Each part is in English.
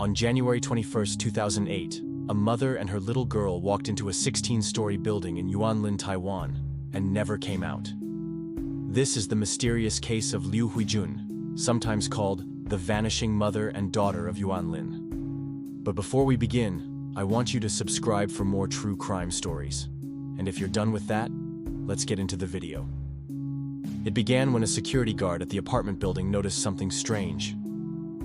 On January 21, 2008, a mother and her little girl walked into a 16-story building in Yuanlin, Taiwan, and never came out. This is the mysterious case of Liu Huijun, sometimes called the vanishing mother and daughter of Yuanlin. But before we begin, I want you to subscribe for more true crime stories. And if you're done with that, let's get into the video. It began when a security guard at the apartment building noticed something strange.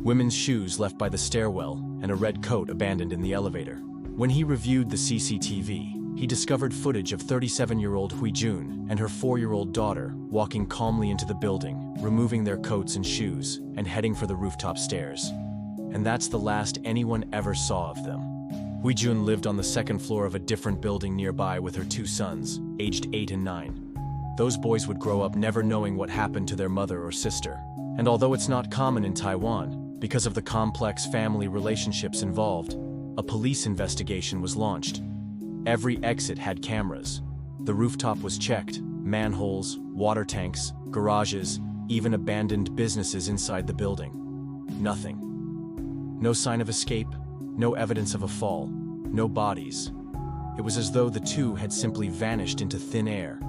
Women's shoes left by the stairwell and a red coat abandoned in the elevator. When he reviewed the CCTV, he discovered footage of 37-year-old Huijun and her 4-year-old daughter walking calmly into the building, removing their coats and shoes, and heading for the rooftop stairs. And that's the last anyone ever saw of them. Huijun lived on the second floor of a different building nearby with her 2 sons, aged 8 and 9. Those boys would grow up never knowing what happened to their mother or sister. And although it's not common in Taiwan, because of the complex family relationships involved, a police investigation was launched. Every exit had cameras. The rooftop was checked, manholes, water tanks, garages, even abandoned businesses inside the building. Nothing. No sign of escape, no evidence of a fall, no bodies. It was as though the two had simply vanished into thin air.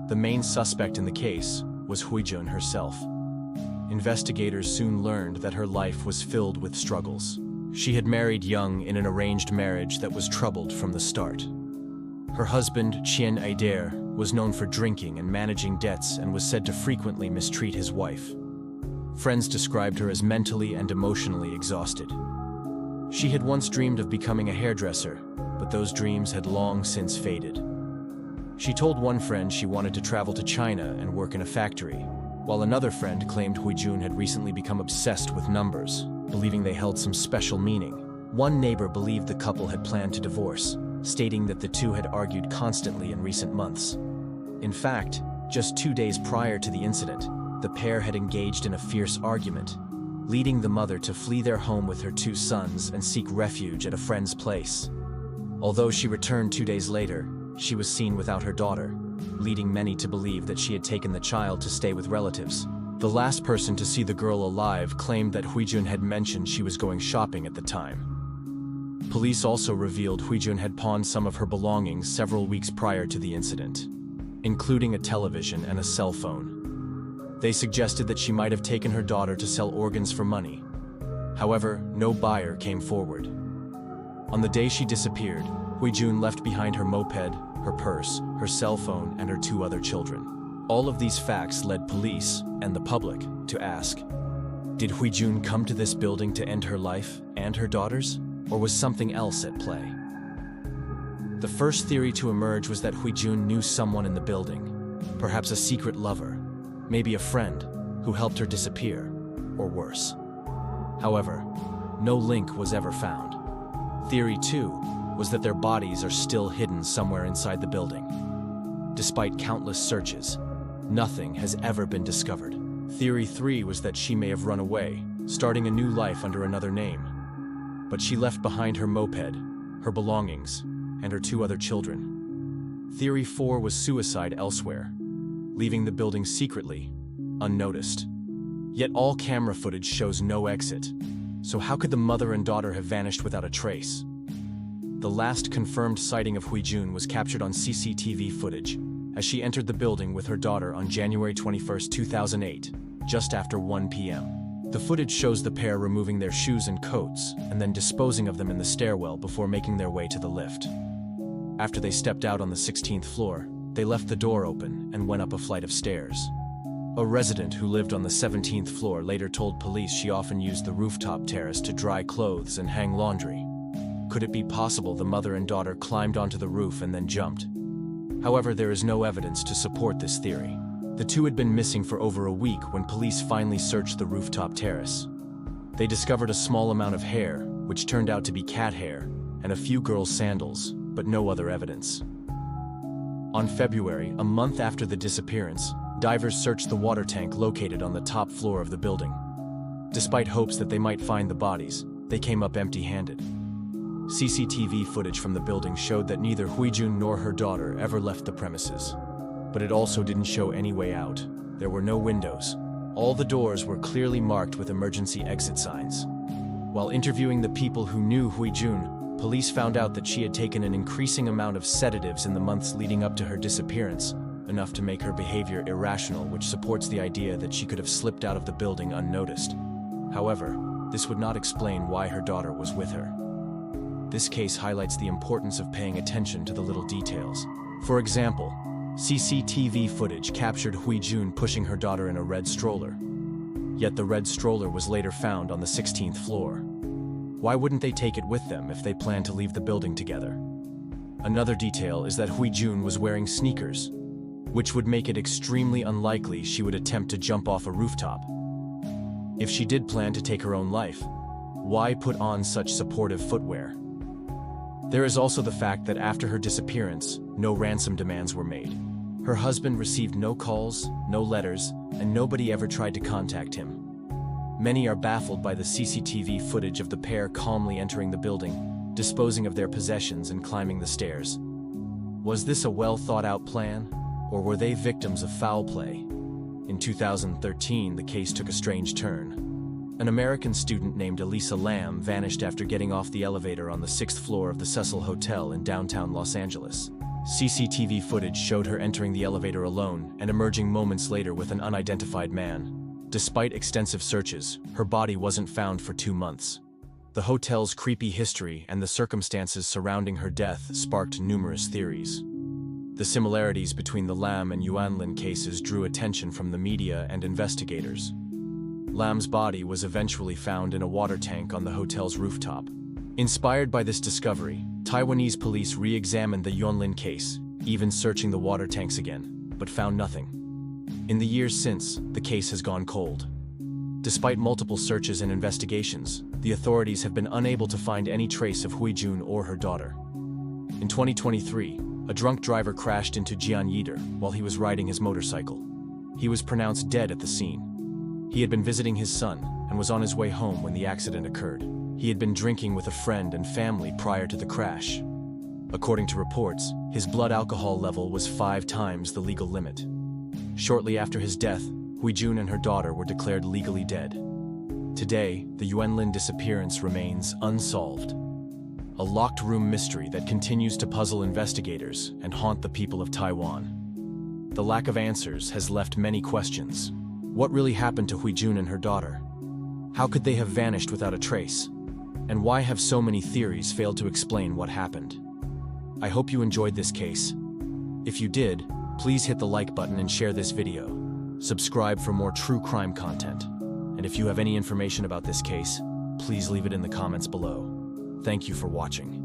The main suspect in the case was Huijun herself. Investigators soon learned that her life was filled with struggles. She had married young in an arranged marriage that was troubled from the start. Her husband, Qian Aider, was known for drinking and managing debts and was said to frequently mistreat his wife. Friends described her as mentally and emotionally exhausted. She had once dreamed of becoming a hairdresser, but those dreams had long since faded. She told one friend she wanted to travel to China and work in a factory, while another friend claimed Huijun had recently become obsessed with numbers, believing they held some special meaning. One neighbor believed the couple had planned to divorce, stating that the two had argued constantly in recent months. In fact, just 2 days prior to the incident, the pair had engaged in a fierce argument, leading the mother to flee their home with her 2 sons and seek refuge at a friend's place. Although she returned 2 days later, she was seen without her daughter, leading many to believe that she had taken the child to stay with relatives. The last person to see the girl alive claimed that Huijun had mentioned she was going shopping at the time. Police also revealed Huijun had pawned some of her belongings several weeks prior to the incident, including a television and a cell phone. They suggested that she might have taken her daughter to sell organs for money. However, no buyer came forward. On the day she disappeared, Huijun left behind her moped, her purse, her cell phone, and her 2 other children. All of these facts led police and the public to ask, did Huijun come to this building to end her life and her daughter's, or was something else at play? The first theory to emerge was that Huijun knew someone in the building, perhaps a secret lover, maybe a friend, who helped her disappear, or worse. However, no link was ever found. Theory 2 was that their bodies are still hidden somewhere inside the building. Despite countless searches, nothing has ever been discovered. Theory 3 was that she may have run away, starting a new life under another name. But she left behind her moped, her belongings, and her 2 other children. Theory 4 was suicide elsewhere, leaving the building secretly, unnoticed. Yet all camera footage shows no exit. So how could the mother and daughter have vanished without a trace? The last confirmed sighting of Huijun was captured on CCTV footage as she entered the building with her daughter on January 21, 2008, just after 1 p.m. The footage shows the pair removing their shoes and coats and then disposing of them in the stairwell before making their way to the lift. After they stepped out on the 16th floor, they left the door open and went up a flight of stairs. A resident who lived on the 17th floor later told police she often used the rooftop terrace to dry clothes and hang laundry. Could it be possible the mother and daughter climbed onto the roof and then jumped? However, there is no evidence to support this theory. The two had been missing for over a week when police finally searched the rooftop terrace. They discovered a small amount of hair, which turned out to be cat hair, and a few girls' sandals, but no other evidence. On February, a month after the disappearance, divers searched the water tank located on the top floor of the building. Despite hopes that they might find the bodies, they came up empty-handed. CCTV footage from the building showed that neither Huijun nor her daughter ever left the premises. But it also didn't show any way out. There were no windows. All the doors were clearly marked with emergency exit signs. While interviewing the people who knew Huijun, police found out that she had taken an increasing amount of sedatives in the months leading up to her disappearance, enough to make her behavior irrational, which supports the idea that she could have slipped out of the building unnoticed. However, this would not explain why her daughter was with her. This case highlights the importance of paying attention to the little details. For example, CCTV footage captured Huijun pushing her daughter in a red stroller. Yet the red stroller was later found on the 16th floor. Why wouldn't they take it with them if they planned to leave the building together? Another detail is that Huijun was wearing sneakers, which would make it extremely unlikely she would attempt to jump off a rooftop. If she did plan to take her own life, why put on such supportive footwear? There is also the fact that after her disappearance, no ransom demands were made. Her husband received no calls, no letters, and nobody ever tried to contact him. Many are baffled by the CCTV footage of the pair calmly entering the building, disposing of their possessions and climbing the stairs. Was this a well-thought-out plan, or were they victims of foul play? In 2013, the case took a strange turn. An American student named Elisa vanished after getting off the elevator on the 6th floor of the Cecil Hotel in downtown Los Angeles. CCTV footage showed her entering the elevator alone and emerging moments later with an unidentified man. Despite extensive searches, her body wasn't found for 2 months. The hotel's creepy history and the circumstances surrounding her death sparked numerous theories. The similarities between the Lam and Yuanlin cases drew attention from the media and investigators. Lam's body was eventually found in a water tank on the hotel's rooftop. Inspired by this discovery, Taiwanese police re-examined the Yuanlin case, even searching the water tanks again, but found nothing. In the years since, the case has gone cold. Despite multiple searches and investigations, the authorities have been unable to find any trace of Huijun or her daughter. In 2023, a drunk driver crashed into Jianyida while he was riding his motorcycle. He was pronounced dead at the scene. He had been visiting his son and was on his way home when the accident occurred. He had been drinking with a friend and family prior to the crash. According to reports, his blood alcohol level was 5 times the legal limit. Shortly after his death, Huijun and her daughter were declared legally dead. Today, the Yuanlin disappearance remains unsolved. A locked room mystery that continues to puzzle investigators and haunt the people of Taiwan. The lack of answers has left many questions. What really happened to Huijun and her daughter? How could they have vanished without a trace? And why have so many theories failed to explain what happened? I hope you enjoyed this case. If you did, please hit the like button and share this video. Subscribe for more true crime content. And if you have any information about this case, please leave it in the comments below. Thank you for watching.